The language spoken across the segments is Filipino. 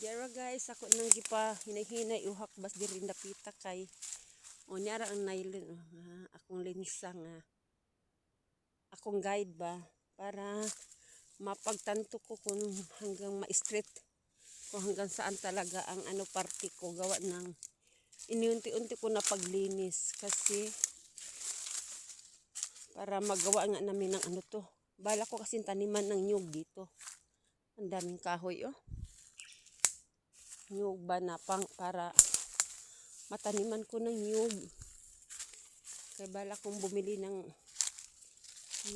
Diyara guys, ako nang gipa hinay-hinay uhak bas diri napita kay o nyara ang nylon akong linsa nga akong guide ba para mapagtanto ko kung hanggang ma-straight kung hanggang saan talaga ang ano parte ko gawa ng iniunti-unti ko na paglinis kasi para magawa nga namin ng ano to. Bala ko kasi taniman ng nyug dito. Ang daming kahoy oh. Nyug ba na pang para mataniman ko ng nyug. Kaya bala kong bumili ng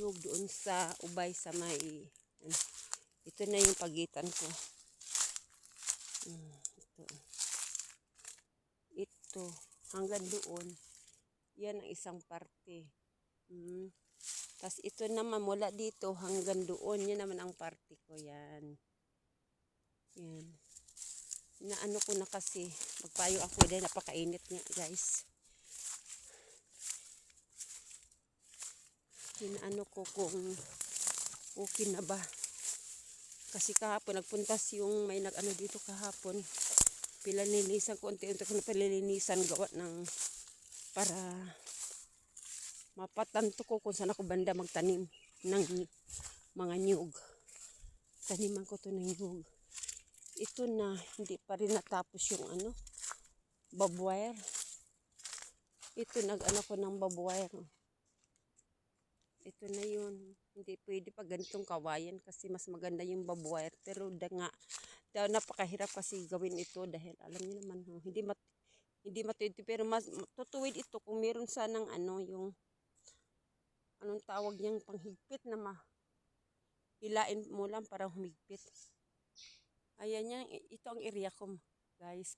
nyug doon sa ubay sa may ito na yung pagitan ko. Ito hanggang doon. Yan ang isang parte. Tapos ito naman mula dito hanggang doon. Yan naman ang parte ko. Yan. Yan. Inaano ko na kasi. Magpayo ako dahil napakainit niya guys. Inaano ko kung okay na ba. Kasi kahapon nagpuntas yung may nag-ano dito kahapon. Pilalinisan ko. Unti-unti ko na pililinisan gawa ng para mapatanto ko kung saan ako banda magtanim ng mga nyug. Taniman ko to ng nyug. Ito na, hindi pa rin natapos yung ano, barbwire. Ito, nag-ano ko ng barbwire. Ito na yun. Hindi pwede pa ganitong kawayan kasi mas maganda yung barbwire. Pero daw napakahirap kasi gawin ito dahil alam niyo naman, hindi matuwid. Pero mas tutuwid ito kung meron sanang ano, yung anong tawag niyang panghigpit na hilain mo lang para humigpit. Ayan yan, ito ang area ko guys.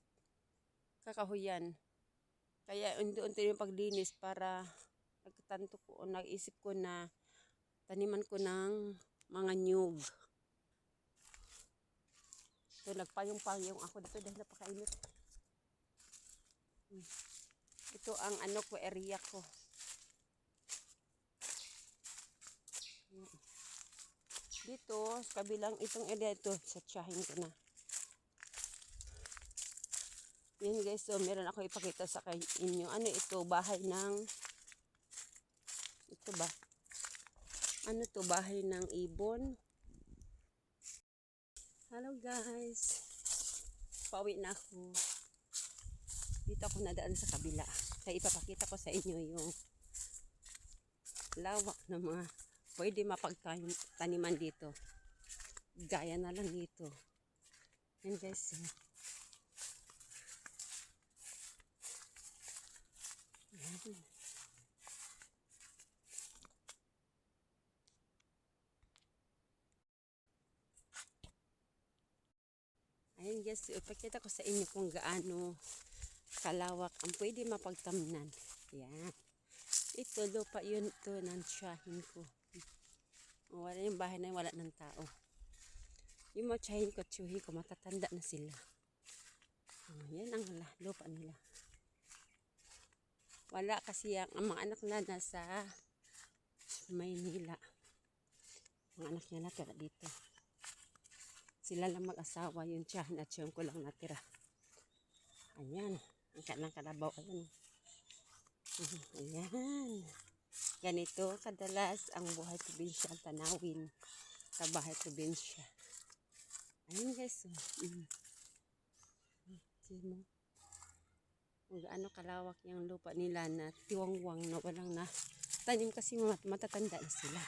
Kakahuyan. Kaya unti-unti yung paglinis para nagtanto ko o nag-isip ko na taniman ko ng mga nyug. So nagpayong-payong ako dito dahil napakainit. Ito ang ano ko, area ko. Dito, sa kabilang itong area ito, satsahin ko na. Yan guys, so meron ako ipakita sa inyo. Ano ito? Bahay ng, ito ba? Ano to? Bahay ng ibon. Hello guys. Pauwi na ako. Dito ako nadaan sa kabila. Kaya ipapakita ko sa inyo yung lawak na mga pwede mapagtaniman dito. Gaya na lang dito. Yan guys. Ayan guys, ipakita ko sa inyo kung gaano kalawak ang pwede mapagtamnan. Yan. Ito, lupa yun ito ng tiyahin ko. Wala yung bahay na yun, wala ng tao. Yung mga tiyahin ko, tiyuhin ko, matatanda na sila. Yan ang lupa nila. Wala kasi ang mga anak na nasa Maynila. Mga anak niya natira dito. Sila lang mag-asawa, yung tiyahin at tiyuhin ko lang natira. Ayan. Ang kanang kalabaw. Ayan. Ayan. Ganito kadalas ang buhay probinsya, ang tanawin sa bahay probinsya. Ayan guys. Ano kalawak yung lupa nila na tiwangwang na walang na tanim kasi matatanda na sila.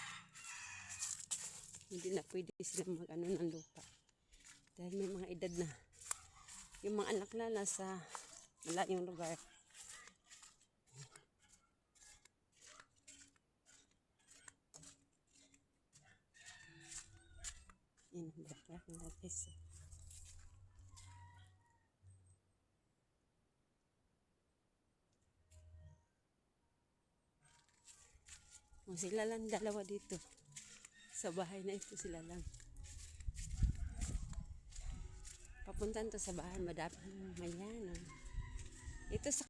Hindi na pwede sila mag-ano ng lupa. Dahil may mga edad na. Yung mga anak na nasa malayong lugar. Yan ang backyard ng lapis. Sila lang dalawa dito. Sa bahay na ito sila lang. Papuntan to sa bahay. Madami. Mayan. Ito sa